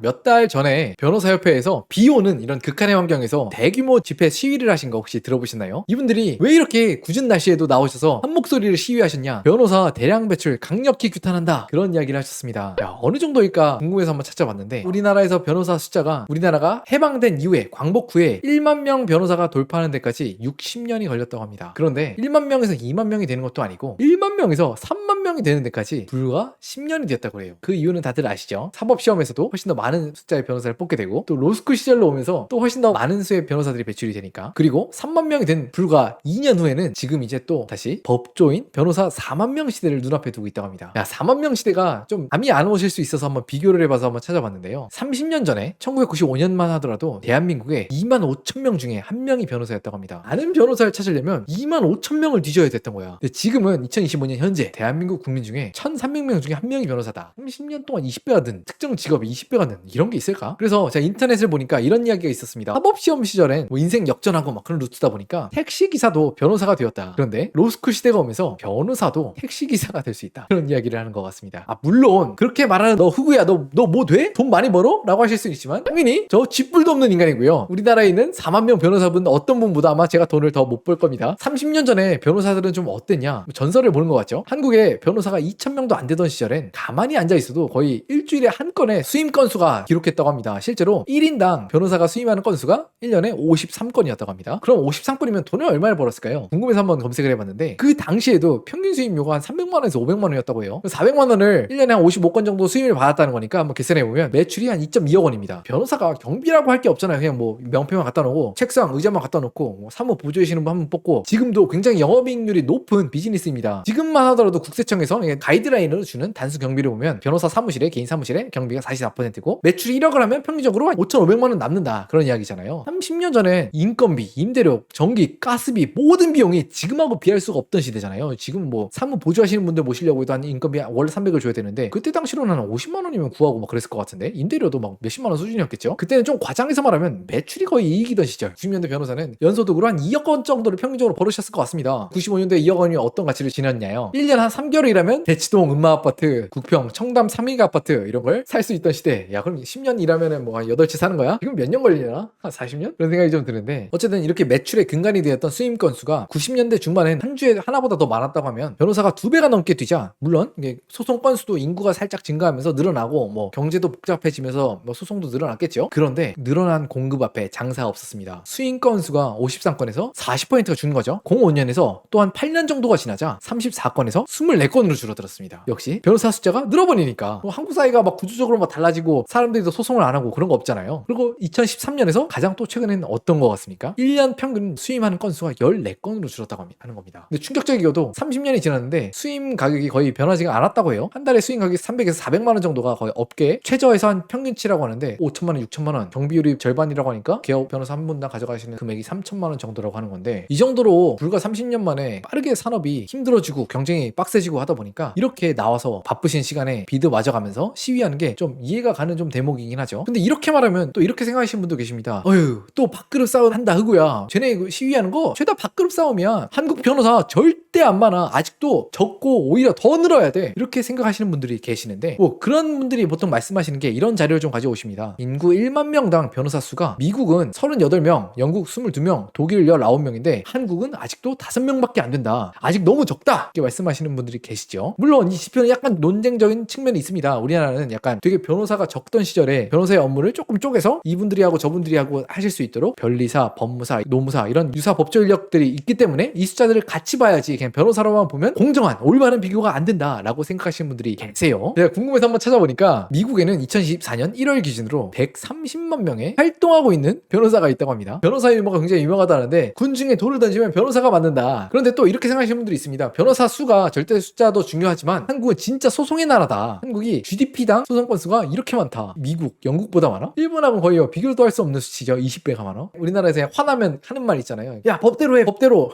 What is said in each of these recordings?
몇 달 전에 변호사협회에서 비 오는 이런 극한의 환경에서 대규모 집회 시위를 하신 거 혹시 들어보셨나요? 이분들이 왜 이렇게 궂은 날씨에도 나오셔서 한 목소리를 시위하셨냐? 변호사 대량 배출 강력히 규탄한다. 그런 이야기를 하셨습니다. 야, 어느 정도일까 궁금해서 한번 찾아봤는데 우리나라에서 변호사 숫자가 우리나라가 해방된 이후에 광복 후에 1만 명 변호사가 돌파하는 데까지 60년이 걸렸다고 합니다. 그런데 1만 명에서 2만 명이 되는 것도 아니고 1만 명에서 3만 명이 되는 데까지 불과 10년이 되었다고 해요. 그 이유는 다들 아시죠? 사법시험에서도 훨씬 더 많은 숫자의 변호사를 뽑게 되고 또 로스쿨 시절로 오면서 또 훨씬 더 많은 수의 변호사들이 배출이 되니까. 그리고 3만 명이 된 불과 2년 후에는 지금 이제 또 다시 법조인 변호사 4만 명 시대를 눈앞에 두고 있다고 합니다. 야, 4만 명 시대가 좀 감이 안 오실 수 있어서 한번 비교를 해봐서 한번 찾아봤는데요. 30년 전에 1995년만 하더라도 대한민국에 2만 5천 명 중에 한 명이 변호사였다고 합니다. 아는 변호사를 찾으려면 2만 5천 명을 뒤져야 됐던 거야. 근데 지금은 2025년 현재 대한민국 국민 중에 1,300명 중에 한 명이 변호사다. 30년 동안 20배가 든 특정 직업이 20배가 는 이런 게 있을까? 그래서 제가 인터넷을 보니까 이런 이야기가 있었습니다. 사법시험 시절엔 뭐 인생 역전하고 막 그런 루트다 보니까 택시기사도 변호사가 되었다. 그런데 로스쿨 시대가 오면서 변호사도 택시기사가 될 수 있다. 그런 이야기를 하는 것 같습니다. 아, 물론 그렇게 말하는 너 흑우야 너 뭐 돼? 돈 많이 벌어? 라고 하실 수 있지만 당연히 저 쥐뿔도 없는 인간이고요. 우리나라에 있는 4만 명 변호사분 어떤 분보다 아마 제가 돈을 더 못 벌 겁니다. 30년 전에 변호사들은 좀 어땠냐? 전설을 보는 것 같죠? 한국에 변호사가 2,000명도 안 되던 시절엔 가만히 앉아 있어도 거의 일주일에 한 건의 수임 건수가 기록했다고 합니다. 실제로 1인당 변호사가 수임하는 건수가 1년에 53건이었다고 합니다. 그럼 53건이면 돈을 얼마를 벌었을까요? 궁금해서 한번 검색을 해봤는데 그 당시에도 평균 수임료가 한 300만 원에서 500만 원이었다고 해요. 400만 원을 1년에 한 55건 정도 수임을 받았다는 거니까 한번 계산해보면 매출이 한 2.2억 원입니다. 변호사가 경비라고 할 게 없잖아요. 그냥 뭐 명패만 갖다 놓고 책상, 의자만 갖다 놓고 뭐 사무 보조해주시는 분 한 분 뽑고 지금도 굉장히 영업이익률이 높은 비즈니스입니다. 지금만 하더라도 국세청에서 가이드라인으로 주는 단수 경비를 보면 변호사 사무실에 개인 사무실에 경비가 44%고 매출이 1억을 하면 평균적으로 5,500만 원 남는다. 그런 이야기잖아요. 30년 전에 인건비, 임대료, 전기, 가스비 모든 비용이 지금하고 비할 수가 없던 시대잖아요. 지금 뭐 사무 보조하시는 분들 모시려고 해도 한 인건비 월 300을 줘야 되는데 그때 당시로는 한 50만 원이면 구하고 막 그랬을 것 같은데 임대료도 막 몇십만 원 수준이었겠죠. 그때는 좀 과장해서 말하면 매출이 거의 이익이던 시절. 90년대 변호사는 연소득으로 한 2억 원 정도를 평균적으로 벌으셨을 것 같습니다. 95년대 2억 원이 어떤 가치를 지녔냐요. 1년 한 3개월 일하면 대치동 음마아파트, 국평, 청담 3위 아파트 이런 걸 살 수 있던 시대. 야, 그럼 10년 일하면은 뭐 한 8채 사는 거야? 지금 몇 년 걸리려나? 한 40년? 그런 생각이 좀 드는데 어쨌든 이렇게 매출의 근간이 되었던 수임 건수가 90년대 중반엔 한 주에 하나보다 더 많았다고 하면 변호사가 2배가 넘게 뛰자 물론 이게 소송 건수도 인구가 살짝 증가하면서 늘어나고 뭐 경제도 복잡해지면서 뭐 소송도 늘어났겠죠. 그런데 늘어난 공급 앞에 장사가 없었습니다. 수임 건수가 53건에서 40%가 준 거죠. 05년에서 또 한 8년 정도가 지나자 34건에서 24건으로 줄어들었습니다. 역시 변호사 숫자가 늘어버리니까 뭐 한국 사회가 막 구조적으로 막 달라지고 사람들이 더 소송을 안 하고 그런 거 없잖아요. 그리고 2013년에서 가장 또 최근에는 어떤 거 같습니까? 1년 평균 수임하는 건수가 14건으로 줄었다고 하는 겁니다. 근데 충격적이게도 30년이 지났는데 수임 가격이 거의 변하지가 않았다고 해요. 한 달에 수임 가격이 300에서 400만 원 정도가 거의 업계 최저에서 한 평균치라고 하는데 5천만 원, 6천만 원 경비율이 절반이라고 하니까 개업 변호사 한 분당 가져가시는 금액이 3천만 원 정도라고 하는 건데 이 정도로 불과 30년 만에 빠르게 산업이 힘들어지고 경쟁이 빡세지고 하다 보니까 이렇게 나와서 바쁘신 시간에 비드 맞아가면서 시위하는 게 좀 이해가 가는 좀 대목이긴 하죠. 근데 이렇게 말하면 또 이렇게 생각하시는 분도 계십니다. 어휴 또 밥그릇 싸움 한다 흑우야. 쟤네 시위하는 거 죄다 밥그릇 싸움이야. 한국 변호사 절대 안 많아. 아직도 적고 오히려 더 늘어야 돼. 이렇게 생각하시는 분들이 계시는데 뭐 그런 분들이 보통 말씀하시는 게 이런 자료를 좀 가져오십니다. 인구 1만 명당 변호사 수가 미국은 38명, 영국 22명, 독일 19명인데 한국은 아직도 5명밖에 안 된다. 아직 너무 적다. 이렇게 말씀하시는 분들이 계시죠. 물론 이 지표는 약간 논쟁적인 측면이 있습니다. 우리나라는 약간 되게 변호사가 적던 시절에 변호사의 업무를 조금 쪼개서 이분들이 하고 저분들이 하고 하실 수 있도록 변리사, 법무사, 노무사 이런 유사 법조 인력들이 있기 때문에 이 숫자들을 같이 봐야지 그냥 변호사로만 보면 공정한 올바른 비교가 안 된다라고 생각하시는 분들이 계세요. 내가 궁금해서 한번 찾아보니까 미국에는 2024년 1월 기준으로 130만 명의 활동하고 있는 변호사가 있다고 합니다. 변호사 유머가 굉장히 유명하다는데 군 중에 돌을 던지면 변호사가 맞는다. 그런데 또 이렇게 생각하시는 분들이 있습니다. 변호사 수가 절대 숫자도 중요하지만 한국은 진짜 소송의 나라다. 한국이 GDP당 소송 건수가 이렇게 많다. 미국, 영국보다 많아? 일본하고는 거의 비교도 할 수 없는 수치죠. 20배가 많아. 우리나라에서 화나면 하는 말 있잖아요. 야 법대로 해 법대로.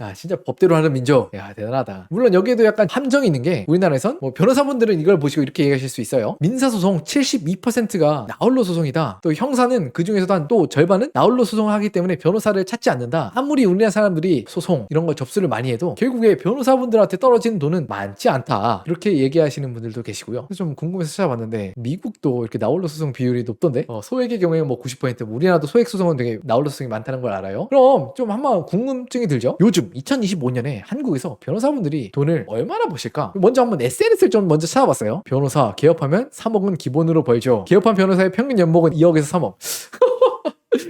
야, 진짜 법대로 하는 민족. 야, 대단하다. 물론 여기에도 약간 함정이 있는 게 우리나라에선 뭐 변호사분들은 이걸 보시고 이렇게 얘기하실 수 있어요. 민사소송 72%가 나홀로 소송이다. 또 형사는 그 중에서도 한 또 절반은 나홀로 소송을 하기 때문에 변호사를 찾지 않는다. 아무리 우리나라 사람들이 소송 이런 걸 접수를 많이 해도 결국에 변호사분들한테 떨어지는 돈은 많지 않다. 이렇게 얘기하시는 분들도 계시고요. 좀 궁금해서 찾아봤는데 미국도 이렇게 나홀로 소송 비율이 높던데 소액의 경우에는 뭐 90%, 우리나라도 소액 소송은 되게 나홀로 소송이 많다는 걸 알아요. 그럼 좀 한번 궁금증이 들죠? 요즘 2025년에 한국에서 변호사분들이 돈을 얼마나 버실까? 먼저 한번 SNS를 좀 먼저 찾아봤어요. 변호사 개업하면 3억은 기본으로 벌죠. 개업한 변호사의 평균 연봉은 2억에서 3억.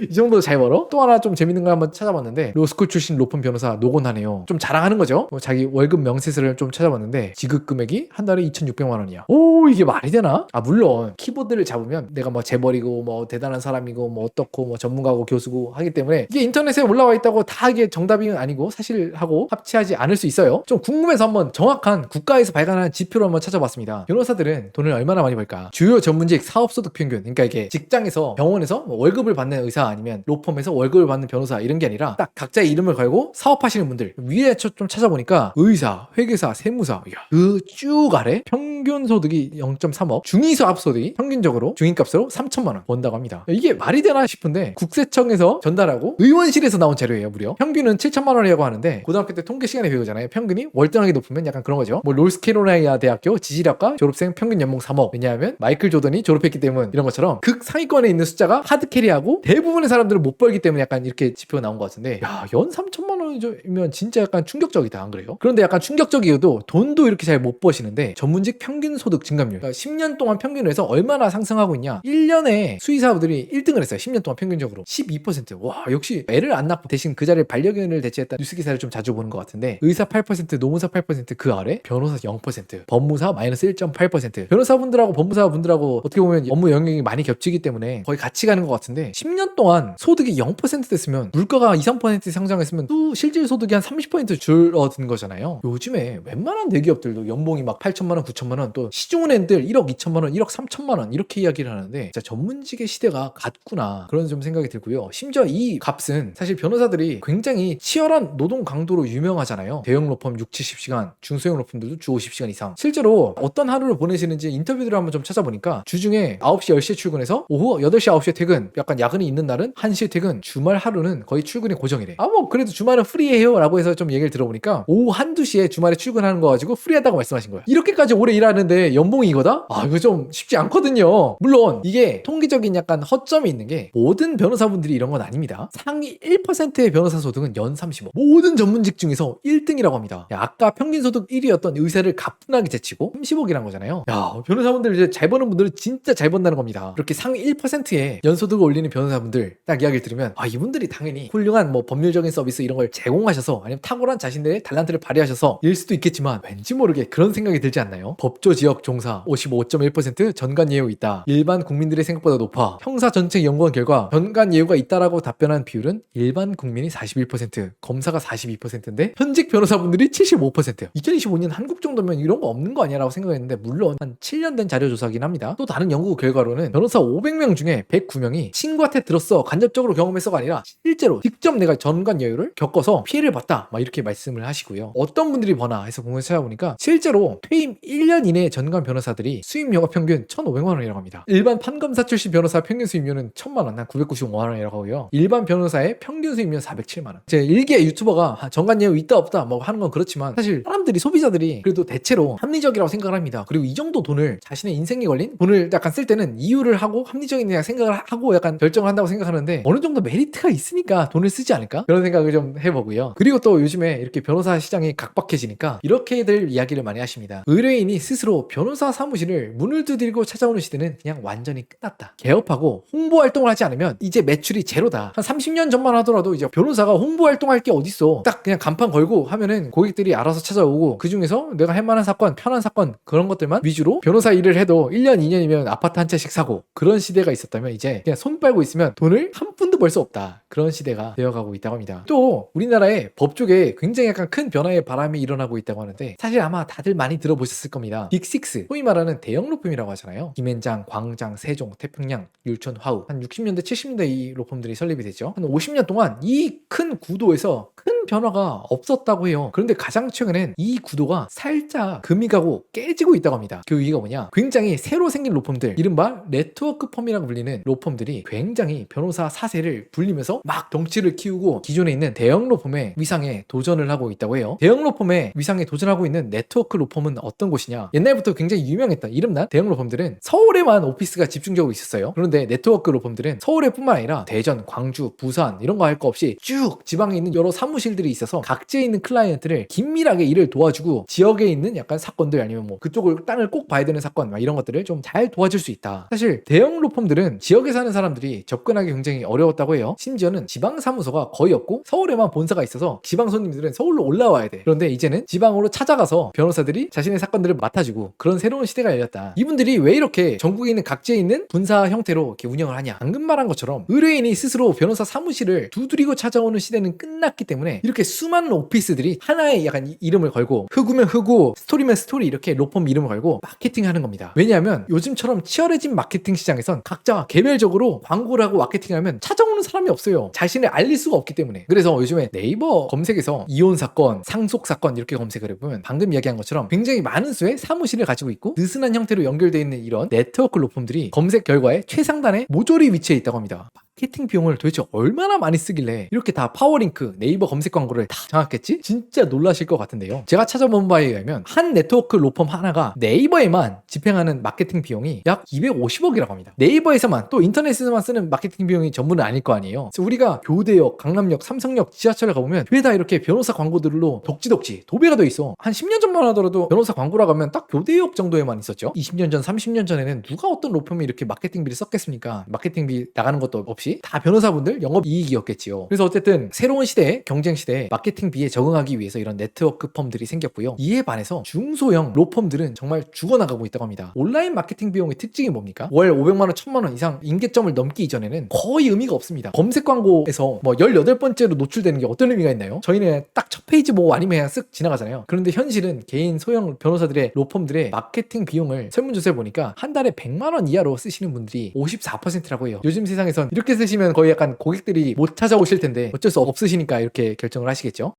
이 정도 잘 벌어? 또 하나 좀 재밌는 걸 한번 찾아봤는데 로스쿨 출신 로펌 변호사 노곤하네요. 좀 자랑하는 거죠. 자기 월급 명세서를 좀 찾아봤는데 지급 금액이 한 달에 2,600만 원이야. 오, 이게 말이 되나? 아, 물론 키보드를 잡으면 내가 뭐 재벌이고 뭐 대단한 사람이고 뭐 어떻고 뭐 전문가고 교수고 하기 때문에 이게 인터넷에 올라와 있다고 다 이게 정답이 아니고 사실하고 합치하지 않을 수 있어요. 좀 궁금해서 한번 정확한 국가에서 발간한 지표를 한번 찾아봤습니다. 변호사들은 돈을 얼마나 많이 벌까? 주요 전문직 사업소득 평균, 그러니까 이게 직장에서 병원에서 뭐 월급을 받는 의사 아니면 로펌에서 월급을 받는 변호사 이런 게 아니라 딱 각자의 이름을 걸고 사업하시는 분들 위에 좀 찾아보니까 의사, 회계사, 세무사 그 쭉 아래 평균 소득이 0.3억, 중위사업 소득이 평균적으로 중위값으로 3천만 원 번다고 합니다. 이게 말이 되나 싶은데 국세청에서 전달하고 의원실에서 나온 자료예요. 무려 평균은 7천만 원이라고 하는데 고등학교 때 통계 시간에 배우잖아요. 평균이 월등하게 높으면 약간 그런 거죠. 뭐 노스캐롤라이나 대학교 지질학과 졸업생 평균 연봉 3억. 왜냐하면 마이클 조던이 졸업했기 때문. 이런 것처럼 극상위권에 있는 숫자가 하드캐리하고 대부분의 사람들은 못 벌기 때문에 약간 이렇게 지표가 나온 것 같은데, 야, 연 3천만 원이면 진짜 약간 충격적이다, 안 그래요? 그런데 약간 충격적이어도 돈도 이렇게 잘 못 버시는데 전문직 평균 소득 증감률, 그러니까 10년 동안 평균으로 해서 얼마나 상승하고 있냐. 1년에 수의사들이 1등을 했어요. 10년 동안 평균적으로 12%. 와, 역시 애를 안 낳고 대신 그 자리에 반려견을 대체했다는 뉴스 기사를 좀 자주 보는 것 같은데, 의사 8%, 노무사 8%, 그 아래 변호사 0%, 법무사 마이너스 1.8%. 변호사분들하고 법무사분들하고 어떻게 보면 업무 영역이 많이 겹치기 때문에 거의 같이 가는 것 같은데, 10년 동안 소득이 0% 됐으면, 물가가 2, 3% 상승했으면 실질 소득이 한 30% 줄어든 거잖아요. 요즘에 웬만한 대기업들도 연봉이 막 8천만 원, 9천만 원, 또 시중은행들 1억 2천만 원, 1억 3천만 원 이렇게 이야기를 하는데, 진짜 전문직의 시대가 갔구나, 그런 좀 생각이 들고요. 심지어 이 값은 사실 변호사들이 굉장히 치열한 노동 강도로 유명하잖아요. 대형 로펌 6, 70시간, 중소형 로펌들도 주 50시간 이상. 실제로 어떤 하루를 보내시는지 인터뷰들을 한번 좀 찾아보니까 주중에 9시, 10시에 출근해서 오후 8시, 9시에 퇴근, 약간 야근이 있는 날은 1시에 퇴근, 주말 하루는 거의 출근이 고정이래. 아, 뭐 그래도 주말은 프리해요 라고 해서 좀 얘기를 들어보니까 오후 1~2시에 주말에 출근하는 거 가지고 프리하다고 말씀하신 거예요. 이렇게까지 오래 일하는데 연봉이 이거다? 아, 이거 좀 쉽지 않거든요. 물론 이게 통계적인 약간 허점이 있는 게, 모든 변호사분들이 이런 건 아닙니다. 상위 1%의 변호사 소득은 연 30억. 모든 전문직 중에서 1등이라고 합니다. 야, 아까 평균 소득 1위였던 의사를 가뿐하게 제치고 30억이란 거잖아요. 야, 변호사분들 이제 잘 버는 분들은 진짜 잘 번다는 겁니다. 이렇게 상위 1%의 연소득을 올리는 변호사분들 딱 이야기를 들으면, 아, 이분들이 당연히 훌륭한 뭐 법률적인 서비스 이런 걸 제공하셔서, 아니면 탁월한 자신들의 달란트를 발휘하셔서 일 수도 있겠지만, 왠지 모르게 그런 생각이 들지 않나요? 법조 지역 종사 55.1% 전관 예우 있다. 일반 국민들의 생각보다 높아. 형사 전체 연구원 결과 전관 예우가 있다라고 답변한 비율은 일반 국민이 41%, 검사가 42%인데 현직 변호사분들이 75%예요. 2025년 한국 정도면 이런 거 없는 거 아니야라고 생각했는데, 물론 한 7년 된 자료 조사긴 합니다. 또 다른 연구 결과로는 변호사 500명 중에 109명이 친구한테 들었어, 간접적으로 경험했어가 아니라 실제로 직접 내가 전관 예우를 겪어서 피해를 봤다, 막 이렇게 말씀을 하시고요. 어떤 분들이 버나 해서 공부해서 찾아보니까 실제로 퇴임 1년 이내 전관 변호사들이 수임료가 평균 1,500만 원이라고 합니다. 일반 판검사 출신 변호사 평균 수임료는 1,000만 원, 한 995만 원이라고 하고요. 일반 변호사의 평균 수임료는 407만 원. 제 일개 유튜버가 전관 예우 있다 없다 뭐 하는 건 그렇지만, 사실 사람들이, 소비자들이 그래도 대체로 합리적이라고 생각을 합니다. 그리고 이 정도 돈을, 자신의 인생에 걸린 돈을 약간 쓸 때는 이유를 하고 합리적인 생각을 하고 약간 결정을 한다고 생각하는데, 어느 정도 메리트가 있으니까 돈을 쓰지 않을까? 그런 생각을 좀 해보고요. 그리고 또 요즘에 이렇게 변호사 시장이 각박해지니까 이렇게들 이야기를 많이 하십니다. 의뢰인이 스스로 변호사 사무실을 문을 두드리고 찾아오는 시대는 그냥 완전히 끝났다. 개업하고 홍보 활동을 하지 않으면 이제 매출이 제로다. 한 30년 전만 하더라도 이제 변호사가 홍보 활동할 게 어딨어. 딱 그냥 간판 걸고 하면은 고객들이 알아서 찾아오고, 그 중에서 내가 할 만한 사건, 편한 사건, 그런 것들만 위주로 변호사 일을 해도 1년, 2년이면 아파트 한 채씩 사고, 그런 시대가 있었다면 이제 그냥 손 빨고 있으면 돈을 한 푼도 벌 수 없다. 그런 시대가 되어가고 있다고 합니다. 또 우리나라의 법 쪽에 굉장히 약간 큰 변화의 바람이 일어나고 있다고 하는데, 사실 아마 다들 많이 들어보셨을 겁니다. 빅6, 소위 말하는 대형 로펌이라고 하잖아요. 김앤장, 광장, 세종, 태평양, 율촌, 화우. 한 60년대, 70년대 이 로펌들이 설립이 됐죠. 한 50년 동안 이 큰 구도에서 큰 변화가 없었다고 해요. 그런데 가장 최근엔 이 구도가 살짝 금이 가고 깨지고 있다고 합니다. 그 이유가 뭐냐, 굉장히 새로 생긴 로펌들, 이른바 네트워크 펌이라고 불리는 로펌들이 굉장히 변호사 사세를 불리면서 막 덩치를 키우고 기존에 있는 대형 로펌의 위상에 도전을 하고 있다고 해요. 대형 로펌의 위상에 도전하고 있는 네트워크 로펌은 어떤 곳이냐, 옛날부터 굉장히 유명했던 이름난 대형 로펌들은 서울에만 오피스가 집중적으로 있었어요. 그런데 네트워크 로펌들은 서울에 뿐만 아니라 대전, 광주, 부산 이런 거 할 거 없이 쭉 지방에 있는 여러 사무실들이 있어서 각지에 있는 클라이언트를 긴밀하게 일을 도와주고 지역에 있는 약간 사건들, 아니면 뭐 그쪽을 땅을 꼭 봐야 되는 사건, 막 이런 것들을 좀 잘 도와줄 수 있다. 사실 대형 로펌들은 지역에 사는 사람들이 접근하기 굉장히 어려웠다고 해요. 심지어는 지방 사무소가 거의 없고 서울에만 본사가 있어서 지방 손님들은 서울로 올라와야 돼. 그런데 이제는 지방으로 찾아가서 변호사들이 자신의 사건들을 맡아주고 그런 새로운 시대가 열렸다. 이분들이 왜 이렇게 전국에 있는 각지에 있는 분사 형태로 이렇게 운영을 하냐, 방금 말한 것처럼 의뢰인이 스스로 변호사 사무실을 두드리고 찾아오는 시대는 끝났기 때문에 이렇게 수많은 오피스들이 하나의 약간 이름을 걸고, 흑우면 흑우, 스토리면 스토리, 이렇게 로펌 이름을 걸고 마케팅하는 겁니다. 왜냐하면 요즘처럼 치열해진 마케팅 시장에선 각자 개별적으로 광고를 하고 마케팅하면 찾아오는 사람이 없어요. 자신을 알릴 수가 없기 때문에. 그래서 요즘에 네이버 검색에서 이혼 사건, 상속 사건 이렇게 검색을 해보면 방금 이야기한 것처럼 굉장히 많은 수의 사무실을 가지고 있고 느슨한 형태로 연결되어 있는 이런 네트워크 로펌들이 검색 결과에 최상단에 모조리 위치해 있다고 합니다. 마케팅 비용을 도대체 얼마나 많이 쓰길래 이렇게 다 파워링크, 네이버 검색 광고를 다 장악했지? 진짜 놀라실 것 같은데요. 제가 찾아본 바에 의하면 한 네트워크 로펌 하나가 네이버에만 집행하는 마케팅 비용이 약 250억이라고 합니다. 네이버에서만, 또 인터넷에서만 쓰는 마케팅 비용이 전부는 아닐 거 아니에요. 그래서 우리가 교대역, 강남역, 삼성역, 지하철에 가보면 죄다 이렇게 변호사 광고들로 덕지덕지 도배가 돼 있어. 한 10년 전만 하더라도 변호사 광고라고 하면 딱 교대역 정도에만 있었죠. 20년 전, 30년 전에는 누가 어떤 로펌이 이렇게 마케팅비를 썼겠습니까? 마케팅비 나가는 것도 없이 다 변호사분들 영업이익이었겠지요. 그래서 어쨌든 새로운 시대에, 경쟁 시대에 마케팅비에 적응하기 위해서 이런 네트워크 펌들이 생겼고요. 이에 반해서 중소형 로펌들은 정말 죽어나가고 있다고 합니다. 온라인 마케팅 비용의 특징이 뭡니까? 월 500만 원, 1000만 원 이상 임계점을 넘기 이전에는 거의 의미가 없습니다. 검색 광고에서 뭐 18번째로 노출되는 게 어떤 의미가 있나요? 저희는 딱 첫 페이지 보고 아니면 그냥 쓱 지나가잖아요. 그런데 현실은 개인 소형 변호사들의 로펌들의 마케팅 비용을 설문조사해 보니까 한 달에 100만 원 이하로 쓰시는 분들이 54%라고 해요. 요즘 세상에선 이렇게 쓰시면 거의 약간 고객들이 못 찾아오실 텐데 어쩔 수 없으시니까 이렇게 결정을 하시겠죠.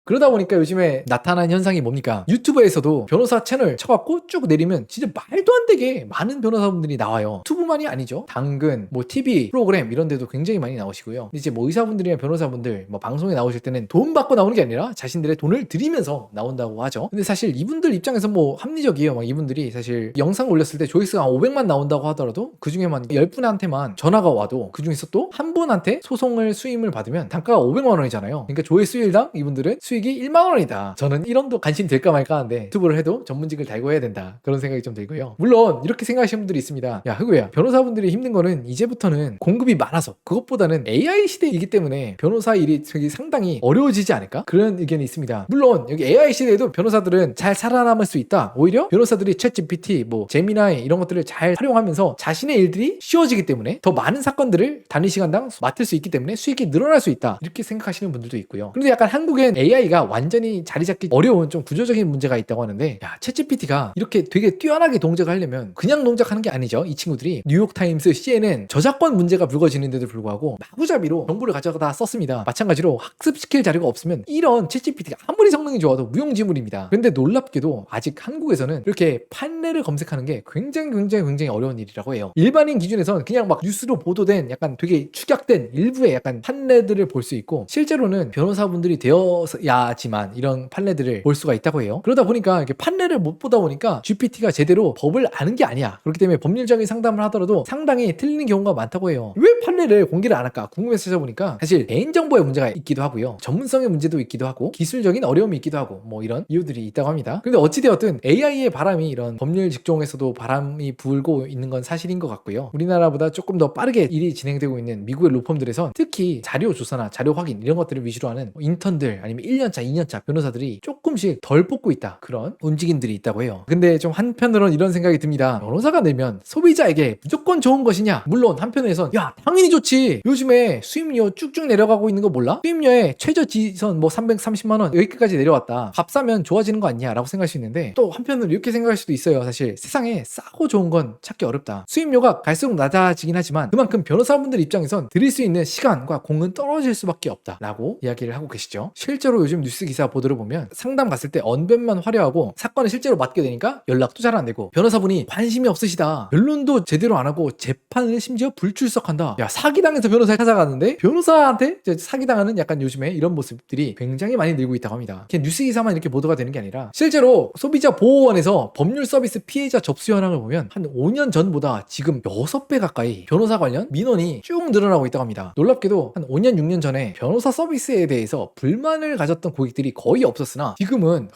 그러다 보니까 요즘에 나타난 현상이 뭡니까? 유튜브에서도 변호사 채널 쳐갖고 쭉 내리면 진짜 말도 안 되게 많은 변호사분들이 나와요. 유튜브만이 아니죠. 당근, 뭐 TV 프로그램 이런 데도 굉장히 많이 나오시고요. 이제 뭐 의사분들이나 변호사분들 뭐 방송에 나오실 때는 돈 받고 나오는 게 아니라 자신들의 돈을 들이면서 나온다고 하죠. 근데 사실 이분들 입장에서 뭐 합리적이에요. 막 이분들이 사실 영상 올렸을 때 조회수가 한 500만 나온다고 하더라도 그 중에만 10분한테만 전화가 와도 그 중에서 또 한 분한테 소송을 수임을 받으면 단가가 500만 원이잖아요. 그러니까 조회수일당 이분들은 수익이 1만 원이다. 저는 1원도 관심 될까 말까 하는데 유튜브를 해도 전문직을 달고 해야 된다. 그런 생각이 좀 들고요. 물론 이렇게 생각하시는 분들이 있습니다. 야, 흑우야, 변호사분들이 힘든 거는 이제부터는 공급이 많아서, 그것보다는 AI 시대이기 때문에 변호사 일이 되게 상당히 어려워지지 않을까? 그런 의견이 있습니다. 물론 여기 AI 시대에도 변호사들은 잘 살아남을 수 있다. 오히려 변호사들이 챗 GPT, 뭐 제미나이 이런 것들을 잘 활용하면서 자신의 일들이 쉬워지기 때문에 더 많은 사건들을 단위 시간당 맡을 수 있기 때문에 수익이 늘어날 수 있다. 이렇게 생각하시는 분들도 있고요. 그런데 약간 한국엔 AI가 완전히 자리 잡기 어려운 좀 구조적인 문제가 있다고 하는데, 야, 챗GPT가 이렇게 되게 뛰어나게 동작을 하려면 그냥 동작하는 게 아니죠. 이 친구들이 뉴욕타임스, CNN 저작권 문제가 불거지는데도 불구하고 마구잡이로 정보를 가져다 썼습니다. 마찬가지로 학습시킬 자료가 없으면 이런 챗GPT가 아무리 성능이 좋아도 무용지물입니다. 그런데 놀랍게도 아직 한국에서는 이렇게 판례를 검색하는 게 굉장히 어려운 일이라고 해요. 일반인 기준에서는 그냥 막 뉴스로 보도된 약간 되게 축약된 일부의 약간 판례들을 볼 수 있고, 실제로는 변호사분들이 되어야지만 이런 판례들을 볼 수가 있다고 해요. 그러다 보니까 이렇게 판례를 못 보다 보니까 GPT가 제대로 법을 아는 게 아니야. 그렇기 때문에 법률적인 상담을 하더라도 상당히 틀리는 경우가 많다고 해요. 왜 판례를 공개를 안 할까 궁금해서 찾아보니까 사실 개인정보의 문제가 있기도 하고요, 전문성의 문제도 있기도 하고, 기술적인 어려움이 있기도 하고, 뭐 이런 이유들이 있다고 합니다. 근데 어찌되었든 AI의 바람이 이런 법률 직종에서도 바람이 불고 있는 건 사실인 것 같고요. 우리나라보다 조금 더 빠르게 일이 진행되고 있는 미국의 로펌들에선 특히 자료 조사나 자료 확인 이런 것들을 위주로 하는 인턴들, 아니면 1년 1년차, 2년차 변호사들이 조금씩 덜 뽑고 있다. 그런 움직임들이 있다고 해요. 근데 좀 한편으로는 이런 생각이 듭니다. 변호사가 늘면 소비자에게 무조건 좋은 것이냐? 물론 한편에선 야 당연히 좋지. 요즘에 수임료 쭉쭉 내려가고 있는 거 몰라? 수임료의 최저지선 뭐 330만 원 여기까지 내려왔다. 값 싸면 좋아지는 거 아니냐? 라고 생각할 수 있는데 또 한편으로 이렇게 생각할 수도 있어요. 사실 세상에 싸고 좋은 건 찾기 어렵다. 수임료가 갈수록 낮아지긴 하지만 그만큼 변호사분들 입장에선 드릴 수 있는 시간과 공은 떨어질 수밖에 없다 라고 이야기를 하고 계시죠. 실제로 요즘 뉴스 기사 보도를 보면 상담 갔을 때 언변만 화려하고 사건을 실제로 맡게 되니까 연락도 잘 안 되고 변호사분이 관심이 없으시다. 변론도 제대로 안 하고 재판을 심지어 불출석한다. 야 사기당해서 변호사를 찾아갔는데 변호사한테 사기당하는 약간 요즘에 이런 모습들이 굉장히 많이 늘고 있다고 합니다. 그냥 뉴스 기사만 이렇게 보도가 되는 게 아니라 실제로 소비자 보호원에서 법률 서비스 피해자 접수 현황을 보면 한 5년 전보다 지금 6배 가까이 변호사 관련 민원이 쭉 늘어나고 있다고 합니다. 놀랍게도 한 5년 6년 전에 변호사 서비스에 대해서 불만을 가졌던 고객들이 거의 없었으나 지금은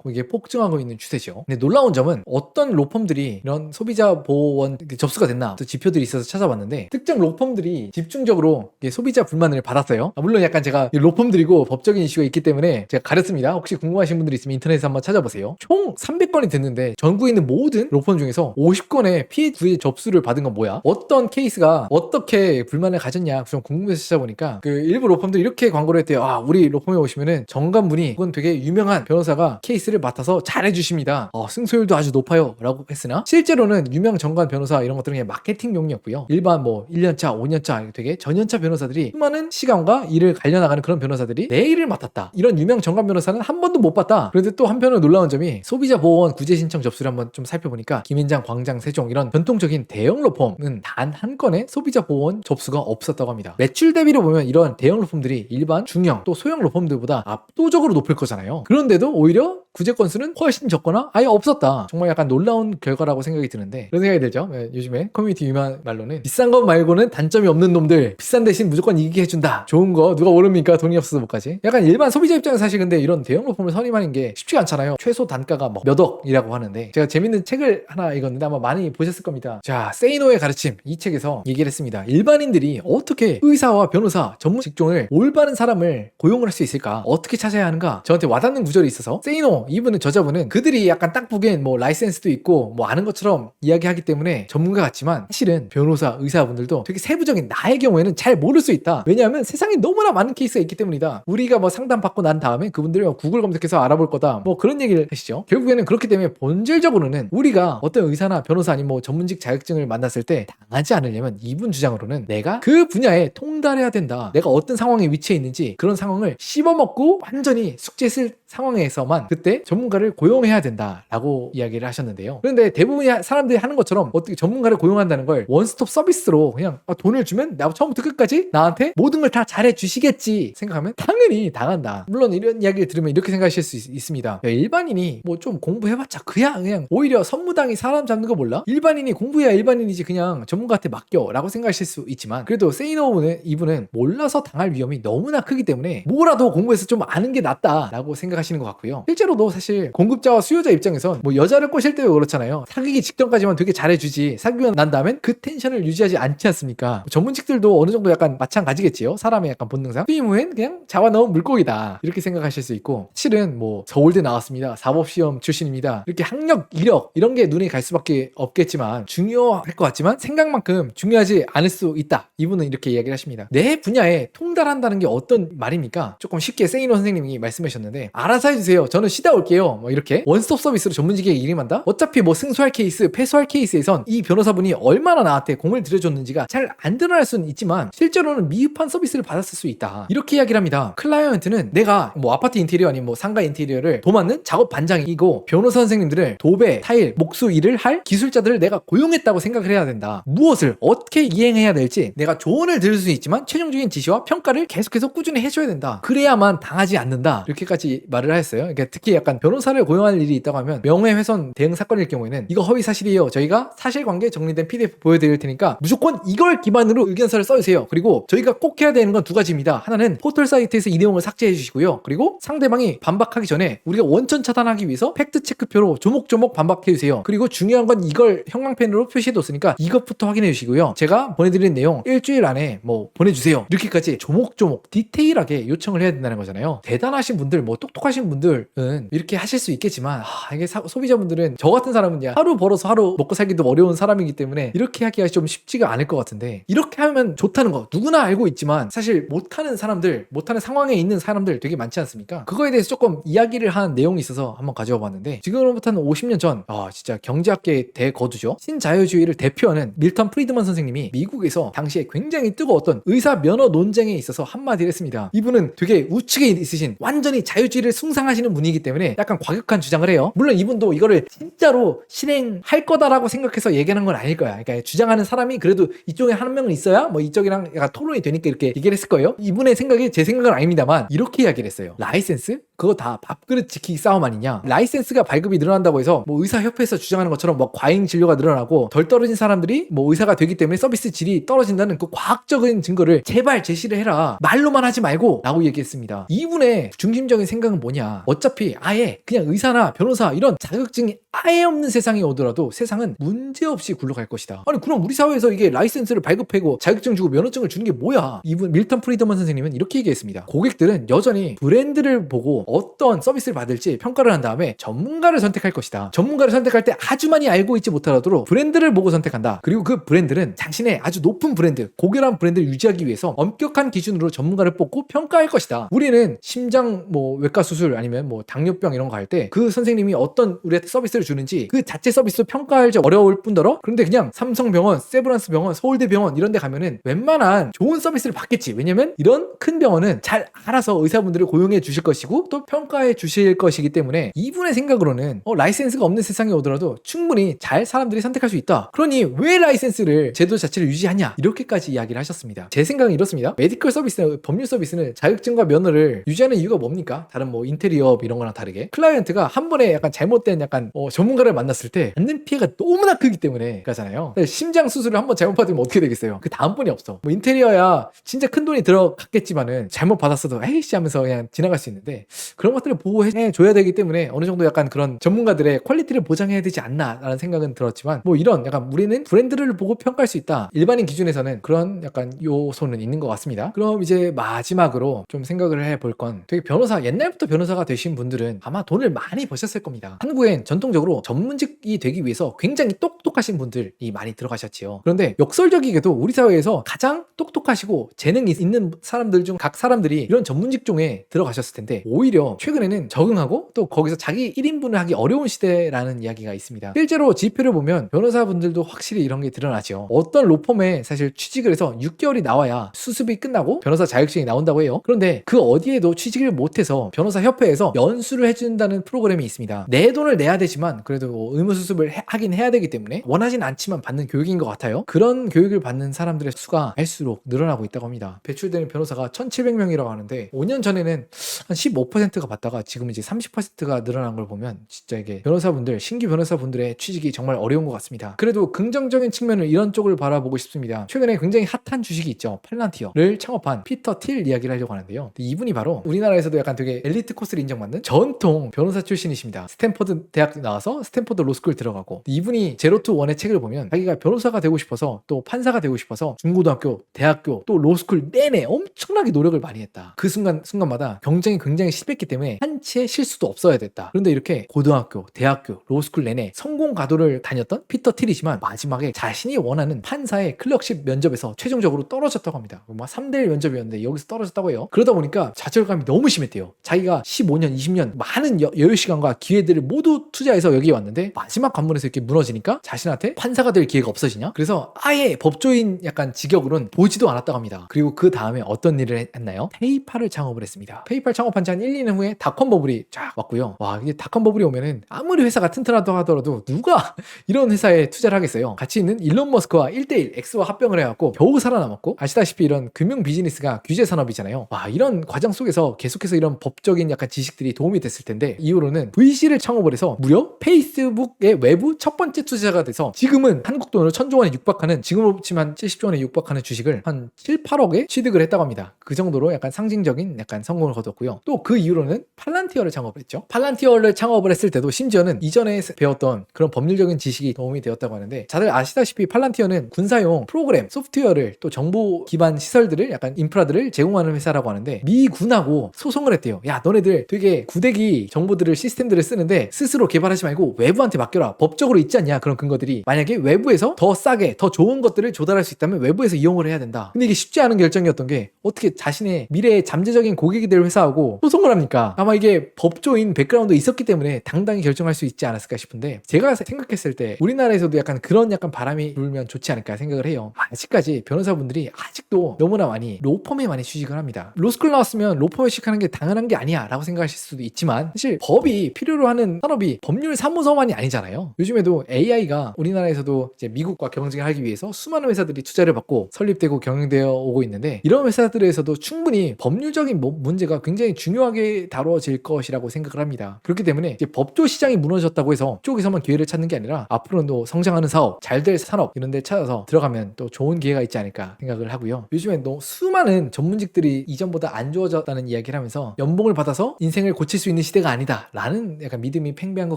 이게 폭증하고 있는 추세죠. 근데 놀라운 점은 어떤 로펌들이 이런 소비자 보호원 접수가 됐나 또 지표들이 있어서 찾아봤는데 특정 로펌들이 집중적으로 소비자 불만을 받았어요. 물론 약간 제가 로펌들이고 법적인 이슈가 있기 때문에 제가 가렸습니다. 혹시 궁금하신 분들이 있으면 인터넷에 한번 찾아보세요. 총 300건이 됐는데 전국에 있는 모든 로펌 중에서 50건의 피해 구제 접수를 받은 건 뭐야? 어떤 케이스가 어떻게 불만을 가졌냐 좀 궁금해서 찾아보니까 그 일부 로펌들이 이렇게 광고를 했대요. 아 우리 로펌에 오시면은 정관분이 그건 되게 유명한 변호사가 케이스를 맡아서 잘해주십니다. 승소율도 아주 높아요 라고 했으나 실제로는 유명 정관 변호사 이런 것들은 그냥 마케팅용이었고요. 일반 뭐 1년차 5년차 되게 전년차 변호사들이 수많은 시간과 일을 갈려나가는 그런 변호사들이 내 일을 맡았다. 이런 유명 정관 변호사는 한 번도 못 봤다. 그런데 또 한편으로 놀라운 점이 소비자 보호원 구제 신청 접수를 한번 좀 살펴보니까 김인장, 광장, 세종 이런 전통적인 대형 로펌은 단 한 건의 소비자 보호원 접수가 없었다고 합니다. 매출 대비로 보면 이런 대형 로펌들이 일반 중형 또 소형 로펌들보다 압도적으로 높을 거잖아요. 그런데도 오히려 구제 건수는 훨씬 적거나 아예 없었다. 정말 약간 놀라운 결과라고 생각이 드는데 그런 생각이 들죠. 요즘에 커뮤니티 유명한 말로는 비싼 것 말고는 단점이 없는 놈들 비싼 대신 무조건 이기게 해준다. 좋은 거 누가 모릅니까? 돈이 없어서 못 가지. 약간 일반 소비자 입장에서 사실 근데 이런 대형 로펌을 선임하는 게 쉽지가 않잖아요. 최소 단가가 몇 억이라고 하는데 제가 재밌는 책을 하나 읽었는데 아마 많이 보셨을 겁니다. 자, 세이노의 가르침 이 책에서 얘기를 했습니다. 일반인들이 어떻게 의사와 변호사 전문 직종을 올바른 사람을 고용을 할 수 있을까? 어떻게 찾아야 하는가? 저한테 와닿는 구절이 있어서 세이노 이분은 저자분은 그들이 약간 딱 보기엔 뭐 라이센스도 있고 뭐 아는 것처럼 이야기하기 때문에 전문가 같지만 사실은 변호사, 의사분들도 되게 세부적인 나의 경우에는 잘 모를 수 있다. 왜냐하면 세상에 너무나 많은 케이스가 있기 때문이다. 우리가 뭐 상담 받고 난 다음에 그분들이 구글 검색해서 알아볼 거다. 뭐 그런 얘기를 하시죠. 결국에는 그렇기 때문에 본질적으로는 우리가 어떤 의사나 변호사 아니면 뭐 전문직 자격증을 만났을 때 당하지 않으려면 이분 주장으로는 내가 그 분야에 통달해야 된다. 내가 어떤 상황에 위치해 있는지 그런 상황을 씹어먹고 완전히 숙제했을 상황에서만 그때 전문가를 고용해야 된다라고 이야기를 하셨는데요. 그런데 대부분의 사람들이 하는 것처럼 어떻게 전문가를 고용한다는 걸 원스톱 서비스로 그냥 돈을 주면 나 처음부터 끝까지 나한테 모든 걸 다 잘해주시겠지 생각하면 당연히 당한다. 물론 이런 이야기를 들으면 이렇게 생각하실 수 있습니다. 야, 일반인이 뭐 좀 공부해봤자 그냥 오히려 선무당이 사람 잡는 거 몰라? 일반인이 공부해야 일반인이지 그냥 전문가한테 맡겨 라고 생각하실 수 있지만 그래도 세이노우는 이분은 몰라서 당할 위험이 너무나 크기 때문에 뭐라도 공부해서 좀 아는 게 낫다 라고 생각하시는 것 같고요. 실제로도 사실 공급자와 수요자 입장에선 뭐 여자를 꼬실 때도 그렇잖아요. 사귀기 직전까지만 되게 잘해주지 사귀고 난 다음엔 그 텐션을 유지하지 않지 않습니까? 전문직들도 어느 정도 약간 마찬가지겠지요. 사람의 약간 본능상 수임 후엔 그냥 자와 넣은 물고기다 이렇게 생각하실 수 있고 실은 뭐 서울대 나왔습니다. 사법시험 출신입니다. 이렇게 학력, 이력 이런 게 눈에 갈 수밖에 없겠지만 중요할 것 같지만 생각만큼 중요하지 않을 수 있다. 이분은 이렇게 이야기를 하십니다. 내 분야에 통달한다는 게 어떤 말입니까? 조금 쉽게 세이노 선생님이 말씀하셨는데 알아서 해주세요. 저는 쉬다 올게요. 뭐 이렇게 원스톱 서비스로 전문직에게 일임한다? 어차피 뭐 승소할 케이스, 패소할 케이스에선 이 변호사분이 얼마나 나한테 공을 들여줬는지가 잘 안 드러날 수는 있지만 실제로는 미흡한 서비스를 받았을 수 있다. 이렇게 이야기를 합니다. 클라이언트는 내가 뭐 아파트 인테리어 아니면 뭐 상가 인테리어를 도맡는 작업 반장이고 변호사 선생님들을 도배, 타일, 목수 일을 할 기술자들을 내가 고용했다고 생각을 해야 된다. 무엇을 어떻게 이행해야 될지 내가 조언을 들을 수 있지만 최종적인 지시와 평가를 계속해서 꾸준히 해줘야 된다. 그래야만 당하지 않는다. 이렇게까지 말을 하셨어요. 그러니까 특히 약간 변호사를 고용할 일이 있다고 하면 명예훼손 대응 사건일 경우에는 이거 허위 사실이에요. 저희가 사실관계 정리된 PDF 보여드릴 테니까 무조건 이걸 기반으로 의견서를 써주세요. 그리고 저희가 꼭 해야 되는 건 두 가지입니다. 하나는 포털 사이트에서 이 내용을 삭제해 주시고요. 그리고 상대방이 반박하기 전에 우리가 원천 차단하기 위해서 팩트 체크표로 조목조목 반박해 주세요. 그리고 중요한 건 이걸 형광펜으로 표시해뒀으니까 이것부터 확인해 주시고요. 제가 보내드린 내용 일주일 안에 뭐 보내주세요. 이렇게까지 조목조목 디테일하게 요청을 해야 된다는 거잖아요. 물론요, 대단하신 분들, 뭐 똑똑하신 분들은 이렇게 하실 수 있겠지만 이게 소비자분들은, 저 같은 사람은 하루 벌어서 하루 먹고 살기도 어려운 사람이기 때문에 이렇게 하기가 좀 쉽지가 않을 것 같은데, 이렇게 하면 좋다는 거 누구나 알고 있지만 사실 못하는 사람들, 못하는 상황에 있는 사람들 되게 많지 않습니까? 그거에 대해서 조금 이야기를 한 내용이 있어서 한번 가져와 봤는데, 지금으로부터 한 50년 전 진짜 경제학계의 대거두죠, 신자유주의를 대표하는 밀턴 프리드먼 선생님이 미국에서 당시에 굉장히 뜨거웠던 의사 면허 논쟁에 있어서 한마디를 했습니다. 이분은 되게 우측에 있으신 완전히 자유주의를 숭상하시는 분이기 때문에 약간 과격한 주장을 해요. 물론 이분도 이거를 진짜로 실행할 거다라고 생각해서 얘기하는 건 아닐 거야. 그러니까 주장하는 사람이 그래도 이쪽에 한 명은 있어야 뭐 이쪽이랑 약간 토론이 되니까 이렇게 얘기를 했을 거예요. 이분의 생각이 제 생각은 아닙니다만 이렇게 이야기를 했어요. 라이센스? 그거 다 밥그릇 지키기 싸움 아니냐. 라이센스가 발급이 늘어난다고 해서 뭐 의사협회에서 주장하는 것처럼 뭐 과잉 진료가 늘어나고 덜 떨어진 사람들이 뭐 의사가 되기 때문에 서비스 질이 떨어진다는 그 과학적인 증거를 제발 제시를 해라, 말로만 하지 말고 라고 얘기했습니다. 이분의 중심적인 생각은 뭐냐, 어차피 아예 그냥 의사나 변호사 이런 자격증이 아예 없는 세상이 오더라도 세상은 문제없이 굴러갈 것이다. 아니 그럼 우리 사회에서 이게 라이센스를 발급하고 자격증 주고 면허증을 주는 게 뭐야. 이분 밀턴 프리드먼 선생님은 이렇게 얘기했습니다. 고객들은 여전히 브랜드를 보고 어떤 서비스를 받을지 평가를 한 다음에 전문가를 선택할 것이다. 전문가를 선택할 때 아주 많이 알고 있지 못하더라도 브랜드를 보고 선택한다. 그리고 그 브랜드는 당신의 아주 높은 브랜드, 고결한 브랜드를 유지하기 위해서 엄격한 기준으로 전문가를 뽑고 평가할 것이다. 우리는 심장 뭐 외과 수술 아니면 뭐 당뇨병 이런 거 할 때 그 선생님이 어떤 우리한테 서비스를 주는지 그 자체 서비스도 평가하기 어려울 뿐더러, 그런데 그냥 삼성병원, 세브란스 병원, 서울대병원 이런 데 가면은 웬만한 좋은 서비스를 받겠지. 왜냐면 이런 큰 병원은 잘 알아서 의사분들을 고용해 주실 것이고 또 평가해 주실 것이기 때문에 이분의 생각으로는 라이센스가 없는 세상에 오더라도 충분히 잘 사람들이 선택할 수 있다. 그러니 왜 라이센스를, 제도 자체를 유지하냐, 이렇게까지 이야기를 하셨습니다. 제 생각은 이렇습니다. 메디컬 서비스나 법률 서비스는 자격증과 면허를 유지하는 이유가 뭡니까? 다른 뭐 인테리어 이런 거랑 다르게 클라이언트가 한 번에 약간 잘못된 약간 전문가를 만났을 때 받는 피해가 너무나 크기 때문에 그러잖아요. 심장 수술을 한 번 잘못 받으면 어떻게 되겠어요? 그 다음번이 없어. 뭐 인테리어야 진짜 큰 돈이 들어갔겠지만은 잘못 받았어도 에이씨 하면서 그냥 지나갈 수 있는데, 그런 것들을 보호해 줘야 되기 때문에 어느 정도 약간 그런 전문가들의 퀄리티를 보장해야 되지 않나 라는 생각은 들었지만, 뭐 이런 약간 우리는 브랜드를 보고 평가할 수 있다, 일반인 기준에서는 그런 약간 요소는 있는 것 같습니다. 그럼 이제 마지막으로 좀 생각을 해볼 건, 되게 변호사, 옛날부터 변호사가 되신 분들은 아마 돈을 많이 버셨을 겁니다. 한국엔 전통적으로 전문직이 되기 위해서 굉장히 똑똑하신 분들이 많이 들어가셨지요. 그런데 역설적이게도 우리 사회에서 가장 똑똑하시고 재능이 있는 사람들 중 각 사람들이 이런 전문 직종에 들어가셨을 텐데, 오히려 최근에는 적응하고 또 거기서 자기 1인분을 하기 어려운 시대라는 이야기가 있습니다. 실제로 지표를 보면 변호사분들도 확실히 이런 게 드러나죠. 어떤 로펌에 사실 취직을 해서 6개월이 나와야 수습이 끝나고 변호사 자격증이 나온다고 해요. 그런데 그 어디에도 취직을 못해서 변호사협회에서 연수를 해준다는 프로그램이 있습니다. 내 돈을 내야 되지만 그래도 의무수습을 하긴 해야 되기 때문에 원하진 않지만 받는 교육인 것 같아요. 그런 교육을 받는 사람들의 수가 갈수록 늘어나고 있다고 합니다. 배출되는 변호사가 1700명이라고 하는데 5년 전에는 한 15%가 받다가 지금 이제 30%가 늘어난 걸 보면 진짜 이게 변호사분들, 신규 변호사분들의 취직이 정말 어려운 것 같습니다. 그래도 긍정적인 측면을 이런 쪽을 바라보고 싶습니다. 최근에 굉장히 핫한 주식이 있죠. 팔란티어를 창업한 피터 틸 이야기를 하려고 하는데요. 이분이 바로 우리나라에서도 약간 되게 엘리트 코스를 인정받는 전통 변호사 출신이십니다. 스탠퍼드 대학 나와서 스탠퍼드 로스쿨 들어가고, 이분이 제로 투 원의 책을 보면 자기가 변호사가 되고 싶어서 또 판사가 되고 싶어서 중고등학교, 대학교 또 로스쿨 내내 엄청나게 노력을 많이 했다. 그 순간마다 경쟁이 굉장히 심했기 때문에 한치의 실수도 없어야 됐다. 그런데 이렇게 고등학교, 대학교, 로스쿨 내내 성공 가도를 다녔던 피터 틸이지만 마지막에 자신이 원하는 판사의 클럭십 면접에서 최종적으로 떨어졌다고 합니다. 막 3대1 면접이었는데 여기서 떨어졌다고 해요. 그러다 보니까 좌절감이 너무 심했대요. 자기가 15년, 20년 많은 여유 시간과 기회들을 모두 투자해서 여기 왔는데 마지막 관문에서 이렇게 무너지니까 자신한테 판사가 될 기회가 없어지냐? 그래서 아예 법조인 약간 직역으로는 보지도 않았다고 합니다. 그리고 그 다음에 어떤 일을 했나요? 페이팔을 창업을 했습니다. 페이팔 창업한 지 한 1, 2년 후에 닷컴 버블이 쫙 왔고요. 와, 이게 닷컴 버블이 오면은 아무리 회사가 튼튼하다고 하더라도 누가 이런 회사에 투자를 하겠어요? 같이 있는 일론 머스크와 1대1 X와 합병을 해갖고 겨우 살아남았고, 아시다시피 이런 금융 비즈니스가 규제 산업이잖아요. 와, 이런 과정 속에서 계속해서 이런 법적인 약간 지식들이 도움이 됐을 텐데, 이후로는 VC를 창업을 해서 무려 그래서 페이스북의 외부 첫 번째 투자자가 돼서 지금은 한국 돈으로 1000조 원에 육박하는, 지금으로 치면 한 70조 원에 육박하는 주식을 한 7, 8억에 취득을 했다고 합니다. 그 정도로 약간 상징적인 약간 성공을 거뒀고요. 또 그 이후로는 팔란티어를 창업을 했죠. 팔란티어를 창업을 했을 때도 심지어는 이전에 배웠던 그런 법률적인 지식이 도움이 되었다고 하는데, 다들 아시다시피 팔란티어는 군사용 프로그램, 소프트웨어를 또 정보 기반 시설들을, 약간 인프라들을 제공하는 회사라고 하는데, 미군하고 소송을 했대요. 야, 너네들 되게 구대기 정보들을, 시스템들을 쓰는데 스스로 개발하지 말고 외부한테 맡겨라. 법적으로 있지 않냐, 그런 근거들이. 만약에 외부에서 더 싸게 더 좋은 것들을 조달할 수 있다면 외부에서 이용을 해야 된다. 근데 이게 쉽지 않은 결정이었던 게, 어떻게 자신의 미래의 잠재적인 고객이 될 회사하고 소송을 합니까? 아마 이게 법조인 백그라운드 있었기 때문에 당당히 결정할 수 있지 않았을까 싶은데, 제가 생각했을 때 우리나라에서도 약간 그런 약간 바람이 불면 좋지 않을까 생각을 해요. 아직까지 변호사분들이 아직도 너무나 많이 로펌에 많이 취직을 합니다. 로스쿨 나왔으면 로펌에 취직하는 게 당연한 게 아니야 라고 생각하실 수도 있지만, 사실 법이 필요로 하는 산업이 법률 사무소만이 아니잖아요. 요즘에도 AI가 우리나라에서도 이제 미국과 경쟁을 하기 위해서 수많은 회사들이 투자를 받고 설립되고 경영되어 오고 있는데, 이런 회사들에서도 충분히 법률적인 문제가 굉장히 중요하게 다뤄질 것이라고 생각을 합니다. 그렇기 때문에 이제 법조 시장이 무너졌다고 해서 쪽에서만 기회를 찾는 게 아니라, 앞으로는 또 성장하는 사업, 잘 될 산업 이런 데 찾아서 들어가면 또 좋은 기회가 있지 않을까 생각을 하고요. 요즘엔 또 수많은 전문직들이 이전보다 안 좋아졌다는 이야기를 하면서, 연봉을 받아서 인생을 고칠 수 있는 시대가 아니다 라는 약간 믿음이 팽배한 것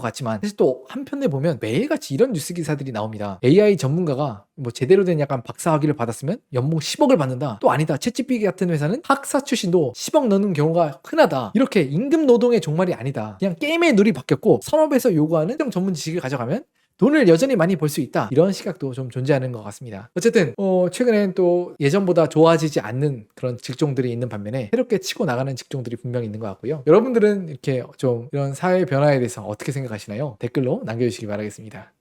같지만, 사실 또 한편에 보면 매일같이 이런 뉴스 기사들이 나옵니다. AI 전문가가 뭐 제대로 된 약간 박사학위를 받았으면 연봉 10억을 받는다. 또 아니다, 챗GPT 같은 회사는 학사 출신도 10억 넣는 경우가 흔하다. 이렇게 임금 노동의 종말이 아니다. 그냥 게임의 룰이 바뀌었고 산업에서 요구하는 특정 전문 지식을 가져가면 돈을 여전히 많이 벌 수 있다. 이런 시각도 좀 존재하는 것 같습니다. 어쨌든 최근엔 또 예전보다 좋아지지 않는 그런 직종들이 있는 반면에 새롭게 치고 나가는 직종들이 분명히 있는 것 같고요. 여러분들은 이렇게 좀 이런 사회 변화에 대해서 어떻게 생각하시나요? 댓글로 남겨주시기 바라겠습니다.